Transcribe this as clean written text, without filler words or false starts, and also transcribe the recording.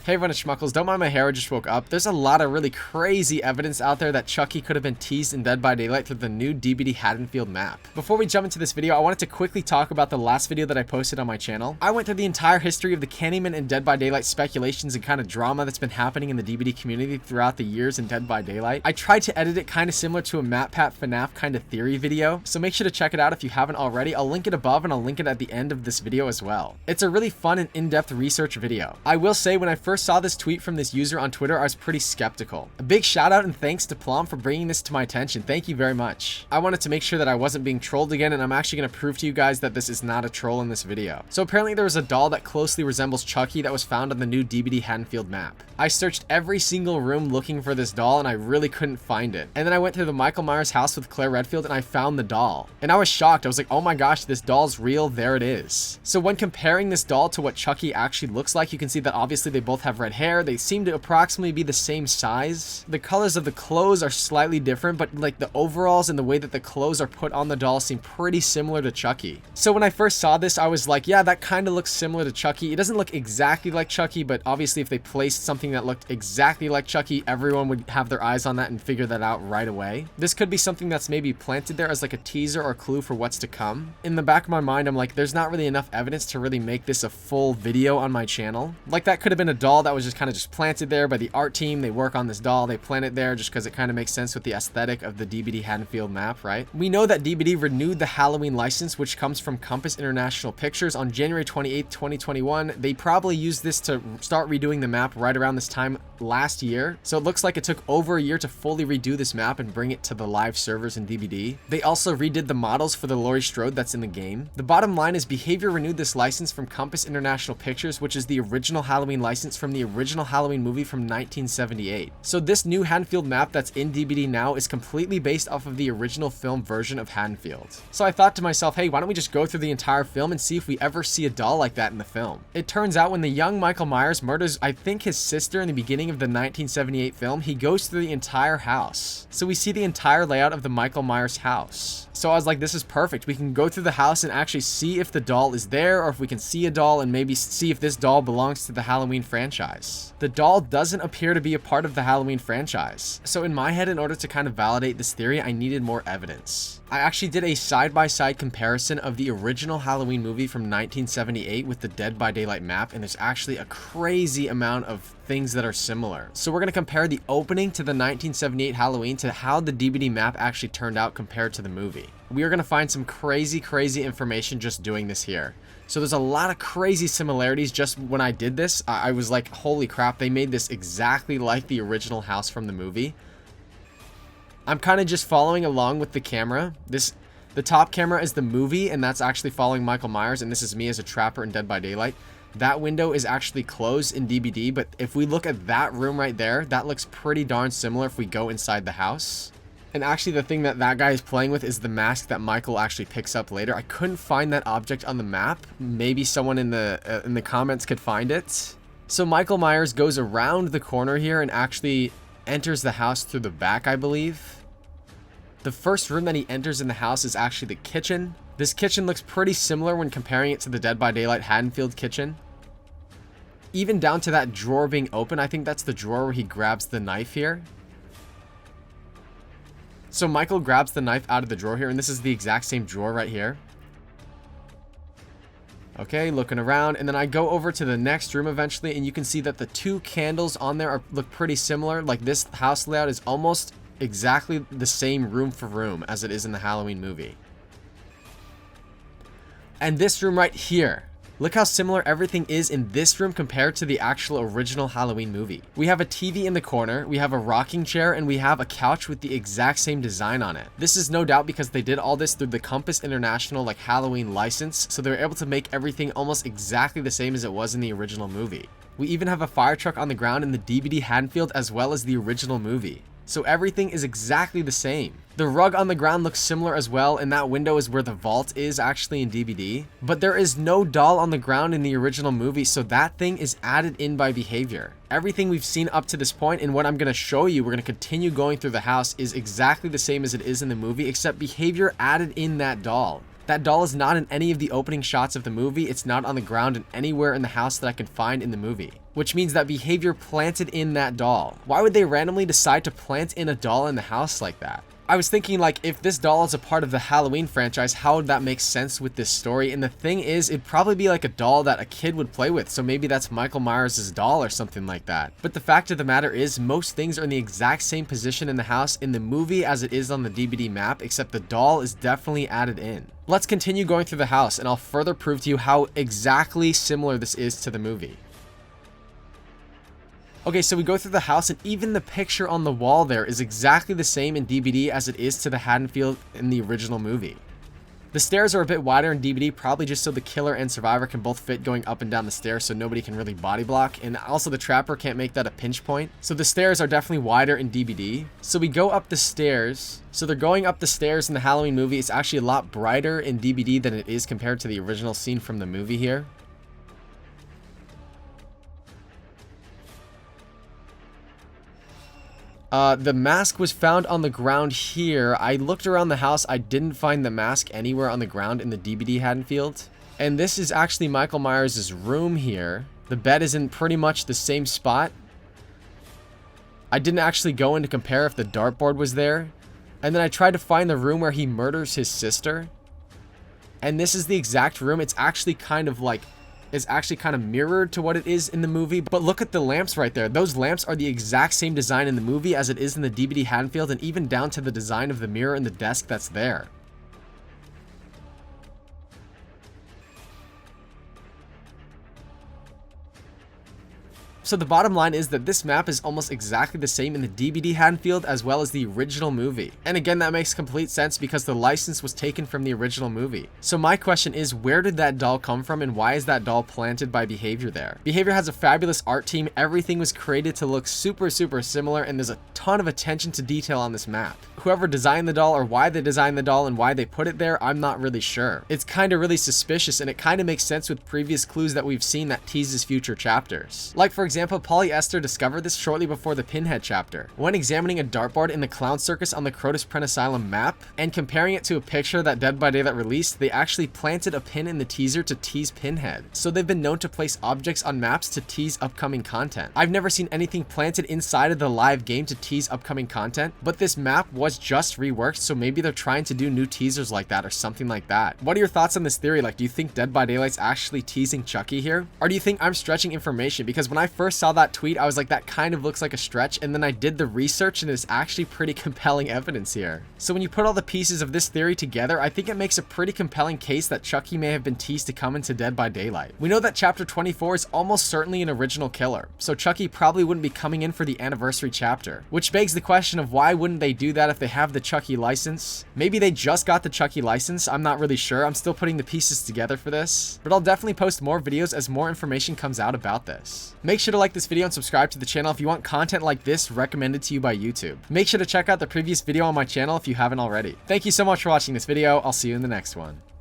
Hey everyone, it's Schmuckles. Don't mind my hair, I just woke up. There's a lot of really crazy evidence out there that Chucky could have been teased in Dead by Daylight through the new DBD Haddonfield map. Before we jump into this video, I wanted to quickly talk about the last video that I posted on my channel. I went through the entire history of the Candyman and Dead by Daylight speculations and kind of drama that's been happening in the DBD community throughout the years in Dead by Daylight. I tried to edit it kind of similar to a MatPat FNAF kind of theory video, so make sure to check it out if you haven't already. I'll link it above and I'll link it at the end of this video as well. It's a really fun and in-depth research video. I will say, when I first saw this tweet from this user on Twitter, I was pretty skeptical. A big shout out and thanks to Plum for bringing this to my attention. Thank you very much. I wanted to make sure that I wasn't being trolled again, and I'm actually going to prove to you guys that this is not a troll in this video. So apparently there was a doll that closely resembles Chucky that was found on the new DBD Haddonfield map. I searched every single room looking for this doll and I really couldn't find it. And then I went through the Michael Myers house with Claire Redfield and I found the doll. And I was shocked. I was like, oh my gosh, this doll's real. There it is. So when comparing this doll to what Chucky actually looks like, you can see that obviously they both have red hair. They seem to approximately be the same size. The colors of the clothes are slightly different, but like the overalls and the way that the clothes are put on the doll seem pretty similar to Chucky. So when I first saw this, I was like, yeah, that kind of looks similar to Chucky. It doesn't look exactly like Chucky, but obviously if they placed something that looked exactly like Chucky, everyone would have their eyes on that and figure that out right away. This could be something that's maybe planted there as like a teaser or clue for what's to come. In the back of my mind, I'm like, there's not really enough evidence to really make this a full video on my channel. Like, that could have been a doll that was just kind of planted there by the art team. They work on this doll, they plant it there just because it kind of makes sense with the aesthetic of the DBD Haddonfield map, right? We know that DBD renewed the Halloween license, which comes from Compass International Pictures, on January 28th, 2021. They probably used this to start redoing the map right around this time last year. So it looks like it took over a year to fully redo this map and bring it to the live servers in DBD. They also redid the models for the Laurie Strode that's in the game. The bottom line is Behavior renewed this license from Compass International Pictures, which is the original Halloween license from the original Halloween movie from 1978. So this new Haddonfield map that's in DBD now is completely based off of the original film version of Haddonfield. So I thought to myself, hey, why don't we just go through the entire film and see if we ever see a doll like that in the film. It turns out when the young Michael Myers murders, I think, his sister in the beginning of the 1978 film, he goes through the entire house. So we see the entire layout of the Michael Myers house. So I was like, this is perfect. We can go through the house and actually see if the doll is there, or if we can see a doll and maybe see if this doll belongs to the Halloween franchise. The doll doesn't appear to be a part of the Halloween franchise. So in my head, in order to kind of validate this theory, I needed more evidence. I actually did a side-by-side comparison of the original Halloween movie from 1978 with the Dead by Daylight map, and there's actually a crazy amount of things that are similar. So we're going to compare the opening to the 1978 Halloween to how the DBD map actually turned out compared to the movie. We are going to find some crazy information just doing this here. So there's a lot of crazy similarities. Just when I did this, I was like, holy crap, they made this exactly like the original house from the movie. I'm kind of just following along with the camera. The top camera is the movie, and that's actually following Michael Myers, and this is me as a trapper in Dead by Daylight. That window is actually closed in DBD, but if we look at that room right there, that looks pretty darn similar if we go inside the house. And actually the thing that guy is playing with is the mask that Michael actually picks up later. I couldn't find that object on the map. Maybe someone in the comments could find it. So Michael Myers goes around the corner here and actually enters the house through the back, I believe. The first room that he enters in the house is actually the kitchen. This kitchen looks pretty similar when comparing it to the Dead by Daylight Haddonfield kitchen. Even down to that drawer being open. I think that's the drawer where he grabs the knife here. So Michael grabs the knife out of the drawer here, and this is the exact same drawer right here. Okay, looking around, and then I go over to the next room eventually, and you can see that the two candles on there look pretty similar. Like, this house layout is almost exactly the same room for room as it is in the Halloween movie. And this room right here, look how similar everything is in this room compared to the actual original Halloween movie. We have a TV in the corner, we have a rocking chair, and we have a couch with the exact same design on it. This is no doubt because they did all this through the Compass International Halloween license, so they were able to make everything almost exactly the same as it was in the original movie. We even have a fire truck on the ground in the DBD Haddonfield as well as the original movie. So everything is exactly the same. The rug on the ground looks similar as well, and that window is where the vault is actually in DBD. But there is no doll on the ground in the original movie, so that thing is added in by Behavior. Everything we've seen up to this point, and what I'm going to show you, we're going to continue going through the house, is exactly the same as it is in the movie, except Behavior added in that doll. That doll is not in any of the opening shots of the movie. It's not on the ground and anywhere in the house that I can find in the movie, which means that Behavior planted in that doll. Why would they randomly decide to plant in a doll in the house like that? I was thinking, like, if this doll is a part of the Halloween franchise, how would that make sense with this story? And the thing is, it'd probably be like a doll that a kid would play with, so maybe that's Michael Myers' doll or something like that. But the fact of the matter is, most things are in the exact same position in the house in the movie as it is on the DBD map, except the doll is definitely added in. Let's continue going through the house, and I'll further prove to you how exactly similar this is to the movie. Okay, so we go through the house, and even the picture on the wall there is exactly the same in DBD as it is to the Haddonfield in the original movie. The stairs are a bit wider in DBD, probably just so the killer and survivor can both fit going up and down the stairs so nobody can really body block, and also the trapper can't make that a pinch point. So the stairs are definitely wider in DBD. So we go up the stairs. So they're going up the stairs in the Halloween movie. It's actually a lot brighter in DBD than it is compared to the original scene from the movie here. The mask was found on the ground here. I looked around the house. I didn't find the mask anywhere on the ground in the DBD Haddonfield. And this is actually Michael Myers' room here. The bed is in pretty much the same spot. I didn't actually go in to compare if the dartboard was there. And then I tried to find the room where he murders his sister. And this is the exact room. It's actually kind of mirrored to what it is in the movie. But look at the lamps right there. Those lamps are the exact same design in the movie as it is in the DBD Haddonfield, and even down to the design of the mirror and the desk that's there. So the bottom line is that this map is almost exactly the same in the DBD Haddonfield as well as the original movie. And again, that makes complete sense because the license was taken from the original movie. So my question is, where did that doll come from and why is that doll planted by Behavior there? Behavior has a fabulous art team. Everything was created to look super similar, and there's a ton of attention to detail on this map. Whoever designed the doll or why they designed the doll and why they put it there, I'm not really sure. It's kind of really suspicious, and it kind of makes sense with previous clues that we've seen that teases future chapters. Like for example, Polyester discovered this shortly before the Pinhead chapter. When examining a dartboard in the Clown Circus on the Crotus Print Asylum map, and comparing it to a picture that Dead by Daylight released, they actually planted a pin in the teaser to tease Pinhead. So they've been known to place objects on maps to tease upcoming content. I've never seen anything planted inside of the live game to tease upcoming content, but this map was just reworked, so maybe they're trying to do new teasers like that or something like that. What are your thoughts on this theory? Like, do you think Dead by Daylight's actually teasing Chucky here? Or do you think I'm stretching information? Because when I first saw that tweet, I was like, that kind of looks like a stretch, and then I did the research and it's actually pretty compelling evidence here. So when you put all the pieces of this theory together, I think it makes a pretty compelling case that Chucky may have been teased to come into Dead by Daylight. We know that chapter 24 is almost certainly an original killer, so Chucky probably wouldn't be coming in for the anniversary chapter, which begs the question of why wouldn't they do that if they have the Chucky license? Maybe they just got the Chucky license, I'm not really sure. I'm still putting the pieces together for this, but I'll definitely post more videos as more information comes out about this. Make sure to like this video and subscribe to the channel if you want content like this recommended to you by YouTube. Make sure to check out the previous video on my channel if you haven't already. Thank you so much for watching this video. I'll see you in the next one.